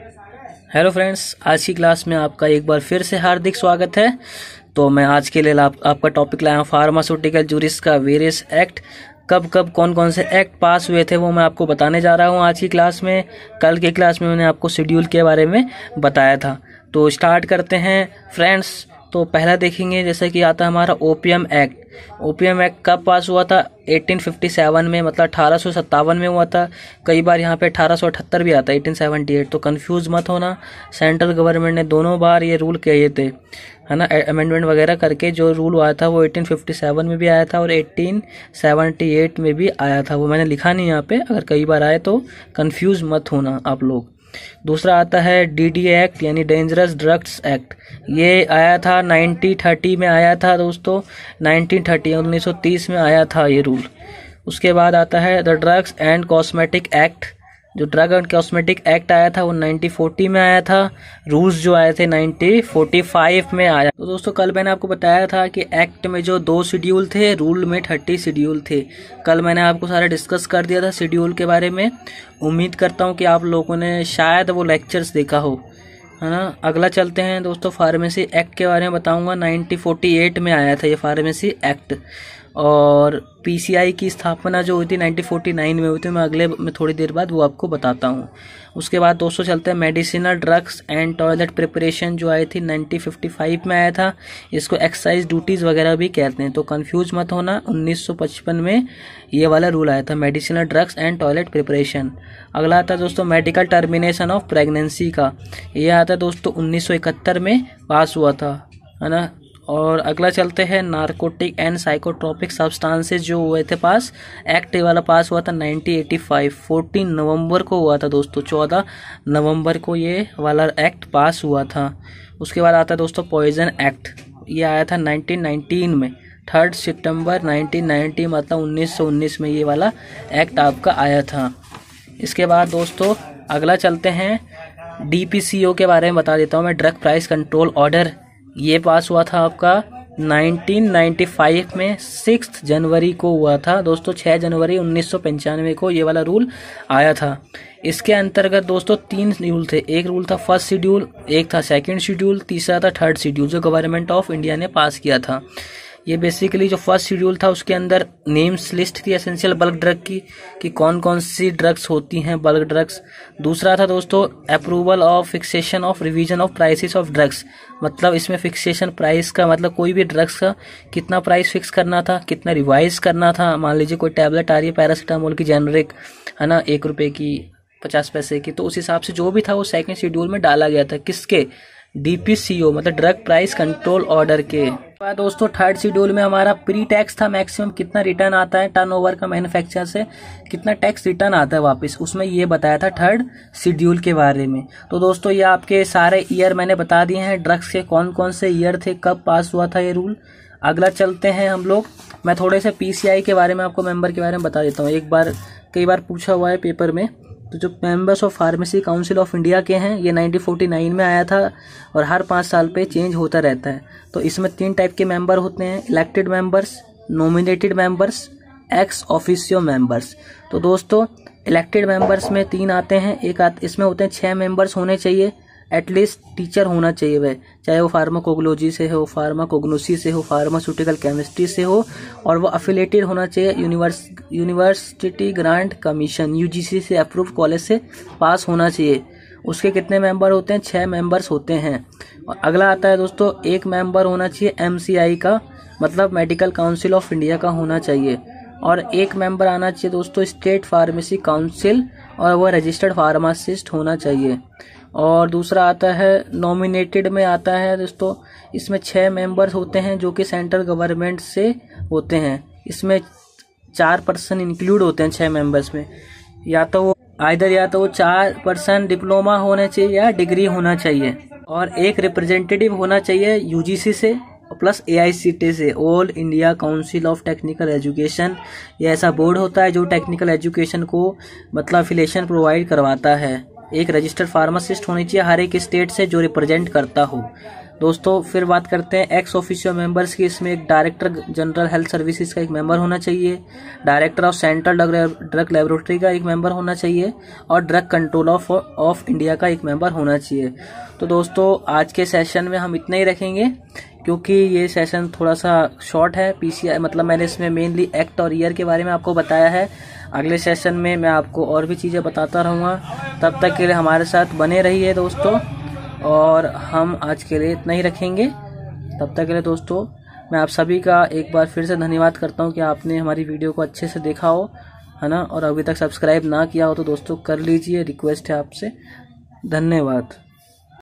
Hello friends, आज की class में आपका एक बार फिर से हार्दिक स्वागत है। तो मैं आज के लिए आपका टॉपिक लाया हूँ फार्मास्यूटिकल जूरिस का वेरियस एक्ट। कब कब कौन कौन से एक्ट पास हुए थे वो मैं आपको बताने जा रहा हूँ आज की क्लास में। कल की क्लास में मैंने आपको शेड्यूल के बारे में बताया था। तो स्टार्ट करते हैं फ्रेंड्स। तो पहला देखेंगे जैसे कि आता है हमारा ओपीएम एक्ट। ओपीएम एक्ट कब पास हुआ था? 1857 में, मतलब 1857 में हुआ था। कई बार यहाँ पे 1878 भी आता है, 1878। तो कंफ्यूज मत होना, सेंट्रल गवर्नमेंट ने दोनों बार ये रूल किए थे, है ना। अमेंडमेंट वगैरह करके जो रूल आया था वो 1857 में भी आया था और 1878 में भी आया था। वो मैंने लिखा नहीं यहाँ पे, अगर कई बार आए तो कंफ्यूज मत होना आप लोग। दूसरा आता है डीडीए एक्ट यानी डेंजरस ड्रग्स एक्ट। ये आया था 1930 में आया था दोस्तों, 1930 में आया था ये रूल। उसके बाद आता है the drugs and cosmetic act. जो ड्रग एंड कॉस्मेटिक एक्ट आया था वो 1940 में आया था। रूल्स जो आए थे 1945 में आया। तो दोस्तों कल मैंने आपको बताया था कि एक्ट में जो 2 शेड्यूल थे, रूल में 30 शेड्यूल थे। कल मैंने आपको सारा डिस्कस कर दिया था शेड्यूल के बारे में। उम्मीद करता हूँ कि आप लोगों ने शायद वो लेक्चर्स देखा हो, है ना। अगला चलते हैं दोस्तों, फार्मेसी एक्ट के बारे में बताऊंगा। 1948 में आया था ये फार्मेसी एक्ट। और पीसीआई की स्थापना जो हुई थी 1949 में हुई थी। मैं अगले में थोड़ी देर बाद वो आपको बताता हूँ। उसके बाद दोस्तों चलते हैं medicinal drugs and toilet preparation जो आई थी 1955 में आया था। इसको एक्साइज ड्यूटीज वगैरह भी कहते हैं, तो कंफ्यूज मत होना। 1955 में ये वाला रूल आया था, medicinal drugs and toilet preparation. अगला आता है दोस्तों मेडिकल टर्मिनेशन ऑफ प्रेगनेंसी का। ये आता है दोस्तों 1971 में पास हुआ था, है ना। और अगला चलते हैं नारकोटिक एंड साइकोट्रोपिक सब्सटेंसेस जो हुए थे पास, एक्ट वाला पास हुआ था 1985। 14 नवंबर को हुआ था दोस्तों, 14 नवंबर को ये वाला एक्ट पास हुआ था। उसके बाद आता है दोस्तों पॉइजन एक्ट। ये आया था 1919 में, 3 सितंबर 1990, मतलब 1919 में ये वाला एक्ट आपका आया था। इसके बाद दोस्तों अगला चलते हैं डीपीसीओ के बारे में बता देता हूँ मैं। ड्रग प्राइस कंट्रोल ऑर्डर ये पास हुआ था आपका 1995 में, 6 जनवरी को हुआ था दोस्तों। 6 जनवरी 1995 को ये वाला रूल आया था। इसके अंतर्गत दोस्तों 3 रूल थे। एक रूल था फर्स्ट शेड्यूल, एक था सेकंड शेड्यूल, तीसरा था थर्ड शेड्यूल जो गवर्नमेंट ऑफ इंडिया ने पास किया था। ये बेसिकली जो फर्स्ट शेड्यूल था उसके अंदर नेम्स लिस्ट थी एसेंशियल बल्क ड्रग की, कि कौन कौन सी ड्रग्स होती हैं बल्क ड्रग्स। दूसरा था दोस्तों approval of fixation of revision of prices of drugs. मतलब इसमें फिक्सेशन प्राइस का मतलब कोई भी ड्रग्स का कितना प्राइस फिक्स करना था, कितना रिवाइज करना था। मान लीजिए कोई टैबलेट आ रही है पैरासीटामोल की जेनरिक, है ना, 1 रुपए की 50 पैसे की, तो उस हिसाब से जो भी था वो सेकंड शेड्यूल में डाला गया था। किसके? डीपीसीओ मतलब ड्रग प्राइस कंट्रोल ऑर्डर के। दोस्तों थर्ड शेड्यूल में हमारा प्री टैक्स था, मैक्सिमम कितना रिटर्न आता है टर्नओवर का मैन्युफैक्चरर से, कितना टैक्स रिटर्न आता है वापस, उसमें ये बताया था थर्ड शेड्यूल के बारे में। तो दोस्तों ये आपके सारे ईयर मैंने बता दिए हैं, ड्रग्स के कौन कौन से ईयर थे, कब पास हुआ था ये रूल। अगला चलते हैं हम लोग, मैं थोड़े से पीसीआई के बारे में आपको मेंबर के बारे में बता देता हूँ। कई बार पूछा हुआ है पेपर में। तो जो members of pharmacy council of India के हैं, ये 1949 में आया था और हर 5 साल पे चेंज होता रहता है। तो इसमें 3 टाइप के मेंबर होते हैं, elected members, nominated members, ex officio members. तो दोस्तों इलेक्टेड मेंबर्स में 3 आते हैं। इसमें होते हैं 6 मेंबर्स होने चाहिए, एटलीस्ट टीचर होना चाहिए वह, चाहे वो फार्माकोग्नोलॉजी से हो, फार्माकोग्नोसी से हो, फार्मास्यूटिकल केमिस्ट्री से हो, और वो अफिलेटेड होना चाहिए यूनिवर्सिटी ग्रांट कमीशन यूजीसी से अप्रूव कॉलेज से पास होना चाहिए। उसके कितने मेंबर होते हैं? 6 मेंबर्स होते हैं। और अगला आता है दोस्तों 1 मेंबर होना चाहिए एमसीआई का, मतलब मेडिकल काउंसिल ऑफ इंडिया का होना चाहिए। और 1 मेंबर आना चाहिए दोस्तों स्टेट फार्मेसी काउंसिल, और वह रजिस्टर्ड फार्मासिस्ट होना चाहिए। और दूसरा आता है नॉमिनेटेड में आता है दोस्तों, इसमें 6 मेंबर्स होते हैं जो कि सेंट्रल गवर्नमेंट से होते हैं। इसमें 4 पर्सन इंक्लूड होते हैं 6 मेंबर्स में। या तो वो 4 पर्सन डिप्लोमा होने चाहिए या डिग्री होना चाहिए, और 1 रिप्रेजेंटेटिव होना चाहिए यूजीसी से प्लस एआईसीटी से, all India council of technical education. ये ऐसा बोर्ड होता है जो टेक्निकल एजुकेशन को मतलब एफिलिएशन प्रोवाइड करवाता है। 1 रजिस्टर्ड फार्मासिस्ट होनी चाहिए हर एक स्टेट से जो रिप्रेजेंट करता हो। दोस्तों फिर बात करते हैं एक्स ऑफिशियो मेंबर्स की। इसमें एक डायरेक्टर जनरल हेल्थ सर्विसेज का एक मेंबर होना चाहिए, director of central drug laboratory का एक मेंबर होना चाहिए और ड्रग कंट्रोल ऑफ इंडिया का एक मेंबर होना चाहिए। तो दोस्तों आज के सेशन में हम इतना ही रखेंगे, क्योंकि ये सेशन थोड़ा सा शॉर्ट है। पीसीआई मतलब मैंने इसमें मेनली एक्ट और ईयर के बारे में आपको बताया है। अगले सेशन में मैं आपको और भी चीज़ें बताता रहूँगा। तब तक के लिए हमारे साथ बने रहिए दोस्तों, और हम आज के लिए इतना ही रखेंगे। तब तक के लिए दोस्तों मैं आप सभी का एक बार फिर से धन्यवाद करता हूँ कि आपने हमारी वीडियो को अच्छे से देखा हो, है ना। और अभी तक सब्सक्राइब ना किया हो तो दोस्तों कर लीजिए, रिक्वेस्ट है आपसे। धन्यवाद।